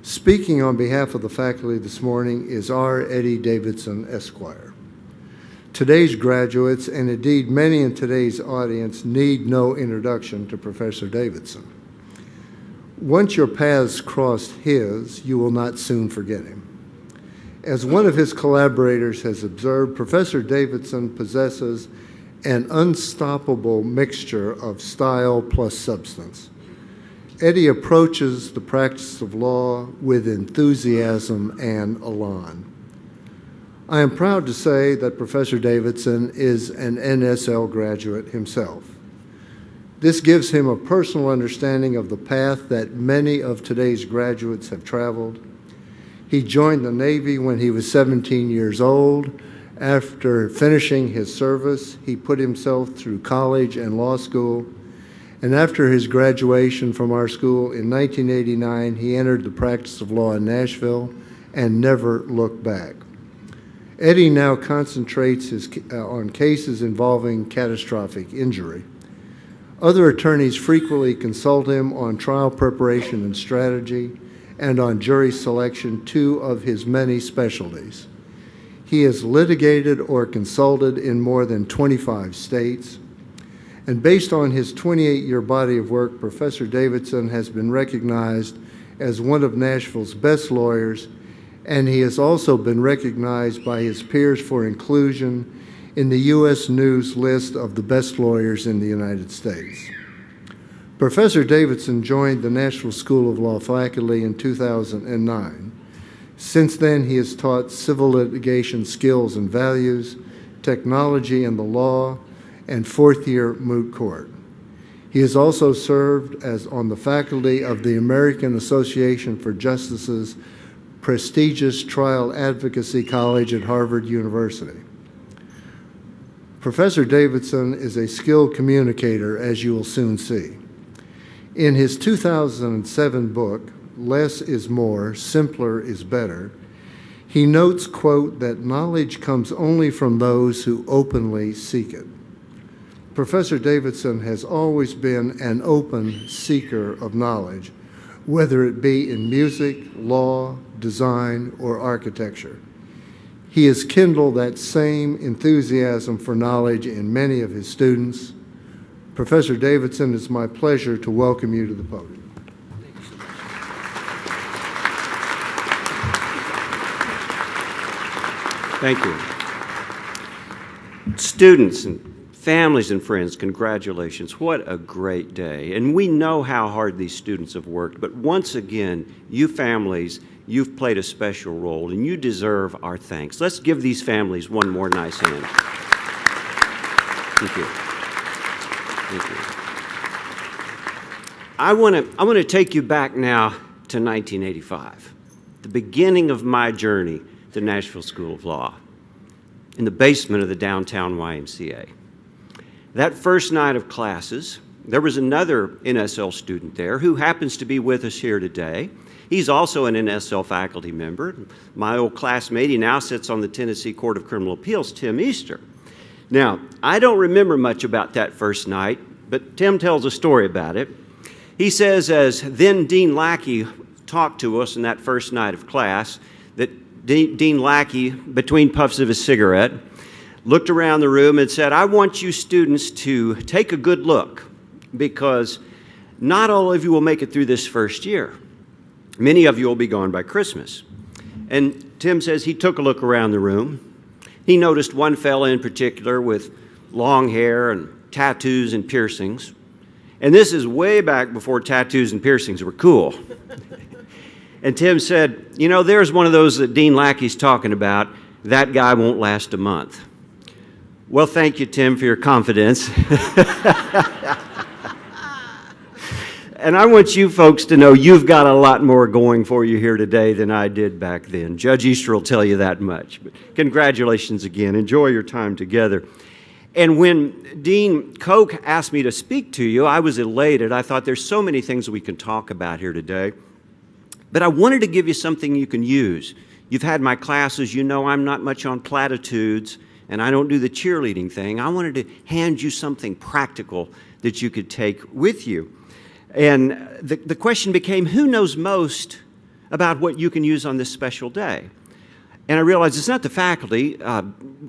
Speaking on behalf of the faculty this morning is R. Eddie Davidson, Esquire. Today's graduates, and indeed many in today's audience, need no introduction to Professor Davidson. Once your paths crossed his, you will not soon forget him. As one of his collaborators has observed, Professor Davidson possesses an unstoppable mixture of style plus substance. Eddie approaches the practice of law with enthusiasm and elan. I am proud to say that Professor Davidson is an NSL graduate himself. This gives him a personal understanding of the path that many of today's graduates have traveled. He joined the Navy when he was 17 years old. After finishing his service, he put himself through college and law school. And after his graduation from our school in 1989, he entered the practice of law in Nashville and never looked back. Eddie now concentrates on cases involving catastrophic injury. Other attorneys frequently consult him on trial preparation and strategy and on jury selection, two of his many specialties. He has litigated or consulted in more than 25 states. And based on his 28-year body of work, Professor Davidson has been recognized as one of Nashville's best lawyers, and he has also been recognized by his peers for inclusion in the U.S. News list of the best lawyers in the United States. Professor Davidson joined the Nashville School of Law faculty in 2009. Since then, he has taught civil litigation skills and values, technology and the law, and fourth-year moot court. He has also served as on the faculty of the American Association for Justice's prestigious Trial Advocacy College at Harvard University. Professor Davidson is a skilled communicator, as you will soon see. In his 2007 book, Less is More, Simpler is Better, he notes, quote, that knowledge comes only from those who openly seek it. Professor Davidson has always been an open seeker of knowledge, whether it be in music, law, design, or architecture. He has kindled that same enthusiasm for knowledge in many of his students. Professor Davidson, it's my pleasure to welcome you to the podium. Thank you. Students and families and friends, congratulations. What a great day. And we know how hard these students have worked, but once again, you families, you've played a special role, and you deserve our thanks. Let's give these families one more nice hand. Thank you. Thank you. I want to take you back now to 1985, the beginning of my journey to Nashville School of Law, in the basement of the downtown YMCA. That first night of classes, there was another NSL student there who happens to be with us here today. He's also an NSL faculty member. My old classmate, he now sits on the Tennessee Court of Criminal Appeals, Tim Easter. Now, I don't remember much about that first night, but Tim tells a story about it. He says, as then Dean Lackey talked to us in that first night of class, that Dean Lackey, between puffs of his cigarette, looked around the room and said, I want you students to take a good look, because not all of you will make it through this first year. Many of you will be gone by Christmas. And Tim says he took a look around the room. He noticed one fella in particular with long hair and tattoos and piercings. And this is way back before tattoos and piercings were cool. And Tim said, you know, there's one of those that Dean Lackey's talking about. That guy won't last a month. Well, thank you, Tim, for your confidence. And I want you folks to know you've got a lot more going for you here today than I did back then. Judge Easter will tell you that much. But congratulations again. Enjoy your time together. And when Dean Koch asked me to speak to you, I was elated. I thought there's so many things we can talk about here today. But I wanted to give you something you can use. You've had my classes. You know I'm not much on platitudes, and I don't do the cheerleading thing. I wanted to hand you something practical that you could take with you. And the question became, who knows most about what you can use on this special day. And I realized it's not the faculty.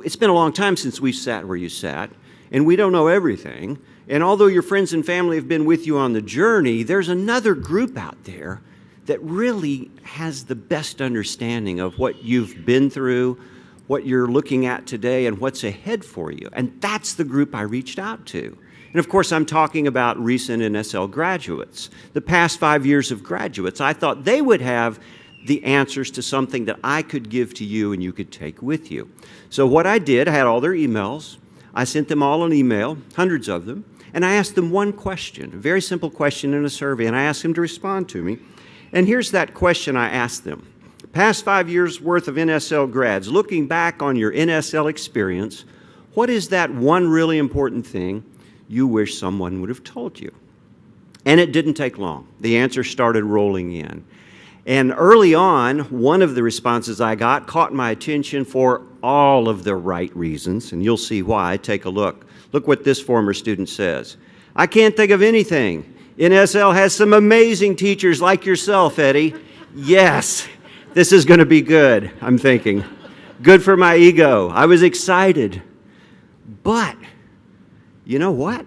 It's been a long time since we sat where you sat, and we don't know everything. And although your friends and family have been with you on the journey, there's another group out there that really has the best understanding of what you've been through, what you're looking at today, and what's ahead for you. And that's the group I reached out to. And of course, I'm talking about recent NSL graduates, the past 5 years of graduates. I thought they would have the answers to something that I could give to you and you could take with you. So what I did, I had all their emails. I sent them all an email, hundreds of them, and I asked them one question, a very simple question in a survey, and I asked them to respond to me. And here's that question I asked them. Past 5 years worth of NSL grads, looking back on your NSL experience, what is that one really important thing you wish someone would have told you? And it didn't take long. The answer started rolling in. And early on, one of the responses I got caught my attention for all of the right reasons, and you'll see why. Take a look. Look what this former student says. I can't think of anything. NSL has some amazing teachers like yourself, Eddie. Yes, this is going to be good, I'm thinking. Good for my ego. I was excited. But, you know what?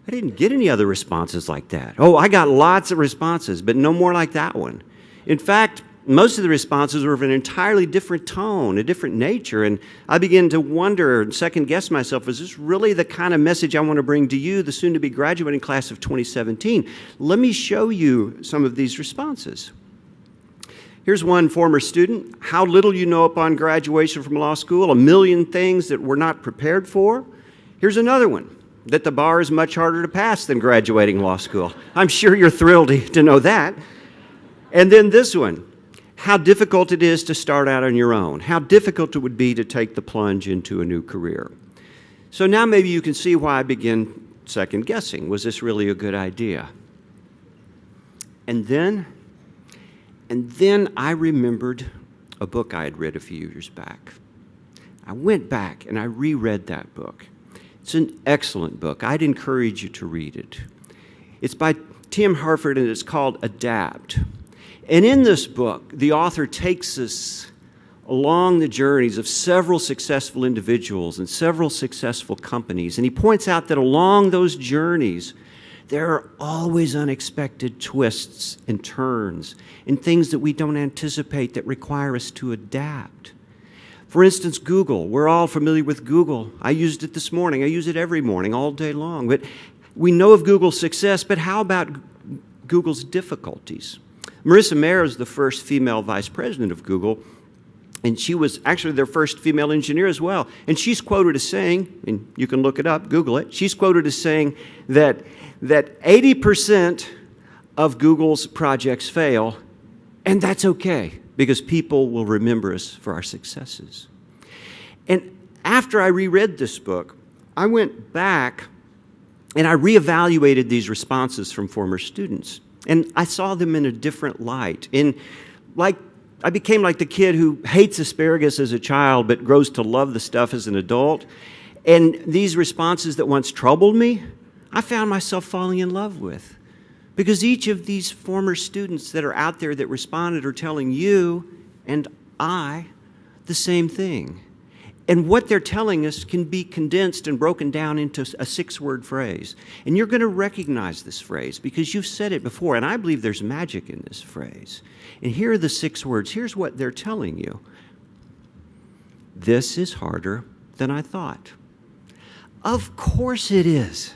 I didn't get any other responses like that. Oh, I got lots of responses, but no more like that one. In fact, most of the responses were of an entirely different tone, a different nature, and I began to wonder and second-guess myself, is this really the kind of message I want to bring to you, the soon-to-be graduating class of 2017? Let me show you some of these responses. Here's one former student. How little you know upon graduation from law school, a million things that we're not prepared for. Here's another one, that the bar is much harder to pass than graduating law school. I'm sure you're thrilled to know that. And then this one, how difficult it is to start out on your own, how difficult it would be to take the plunge into a new career. So now maybe you can see why I begin second guessing. Was this really a good idea? And then I remembered a book I had read a few years back. I went back and I reread that book. It's an excellent book. I'd encourage you to read it. It's by Tim Harford and it's called Adapt. And in this book, the author takes us along the journeys of several successful individuals and several successful companies. And he points out that along those journeys, there are always unexpected twists and turns and things that we don't anticipate that require us to adapt. For instance, Google. We're all familiar with Google. I used it this morning. I use it every morning, all day long. But we know of Google's success, but how about Google's difficulties? Marissa Mayer is the first female vice president of Google, and she was actually their first female engineer as well. And she's quoted as saying, and you can look it up, Google it, she's quoted as saying that 80% of Google's projects fail, and that's okay, because people will remember us for our successes. And after I reread this book, I went back and I reevaluated these responses from former students. And I saw them in a different light. I became like the kid who hates asparagus as a child but grows to love the stuff as an adult. And these responses that once troubled me, I found myself falling in love with. Because each of these former students that are out there that responded are telling you and I the same thing. And what they're telling us can be condensed and broken down into a 6-word phrase. And you're going to recognize this phrase because you've said it before, and I believe there's magic in this phrase. And here are the 6 words. Here's what they're telling you. This is harder than I thought. Of course it is.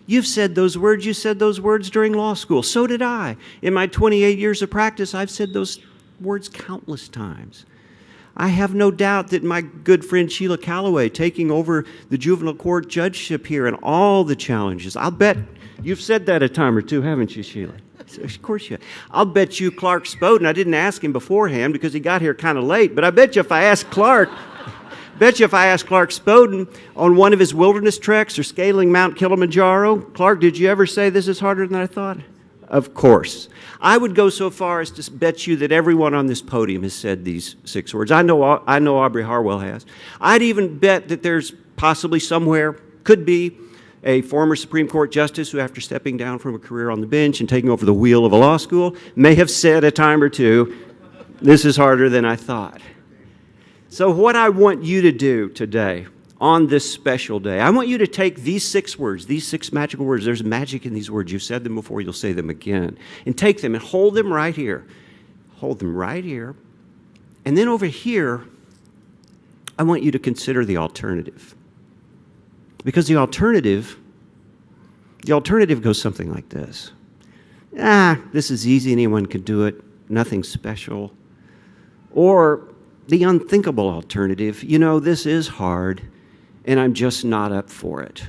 You've said those words. You said those words during law school. So did I. In my 28 years of practice, I've said those words countless times. I have no doubt that my good friend Sheila Calloway taking over the juvenile court judgeship here and all the challenges, I'll bet you've said that a time or two, haven't you, Sheila? Of course you have. I'll bet you Clark Spoden, I didn't ask him beforehand because he got here kind of late, but I bet you if I asked Clark Spoden on one of his wilderness treks or scaling Mount Kilimanjaro, Clark, did you ever say this is harder than I thought? Of course. I would go so far as to bet you that everyone on this podium has said these 6 words. I know Aubrey Harwell has. I'd even bet that there's possibly somewhere, could be, a former Supreme Court justice who, after stepping down from a career on the bench and taking over the wheel of a law school, may have said a time or two, "This is harder than I thought." So what I want you to do today, on this special day, I want you to take these 6 words, these 6 magical words. There's magic in these words. You've said them before, you'll say them again. And take them and hold them right here. Hold them right here. And then over here, I want you to consider the alternative. Because the alternative goes something like this. This is easy, anyone can do it, nothing special. Or the unthinkable alternative, this is hard, and I'm just not up for it.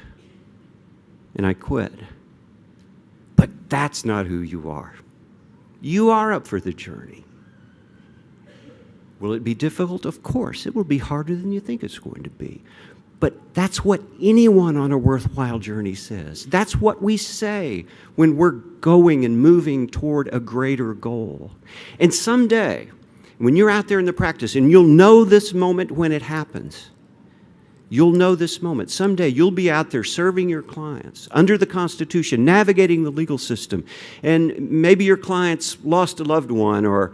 And I quit. But that's not who you are. You are up for the journey. Will it be difficult? Of course. It will be harder than you think it's going to be. But that's what anyone on a worthwhile journey says. That's what we say when we're going and moving toward a greater goal. And someday, when you're out there in the practice, and you'll know this moment when it happens, you'll know this moment. Someday you'll be out there serving your clients under the Constitution, navigating the legal system, and maybe your client's lost a loved one or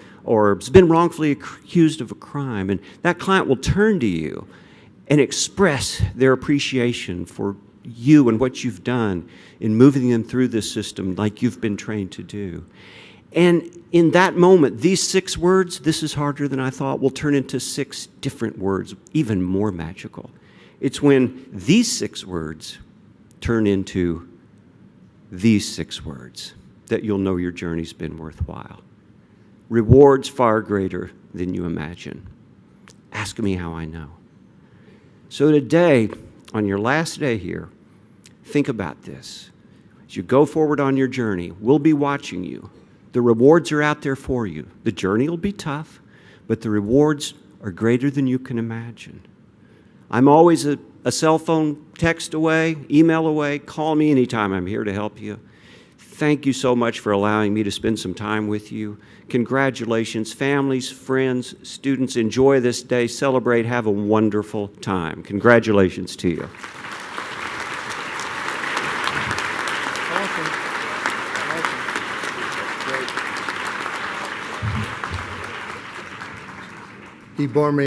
has been wrongfully accused of a crime, and that client will turn to you and express their appreciation for you and what you've done in moving them through this system like you've been trained to do. And in that moment, these 6 words, "This is harder than I thought," will turn into 6 different words, even more magical. It's when these 6 words turn into these 6 words that you'll know your journey's been worthwhile. Rewards far greater than you imagine. Ask me how I know. So today, on your last day here, think about this. As you go forward on your journey, we'll be watching you. The rewards are out there for you. The journey will be tough, but the rewards are greater than you can imagine. I'm always a cell phone text away, email away. Call me anytime. I'm here to help you. Thank you so much for allowing me to spend some time with you. Congratulations, families, friends, students. Enjoy this day. Celebrate. Have a wonderful time. Congratulations to you. He bore me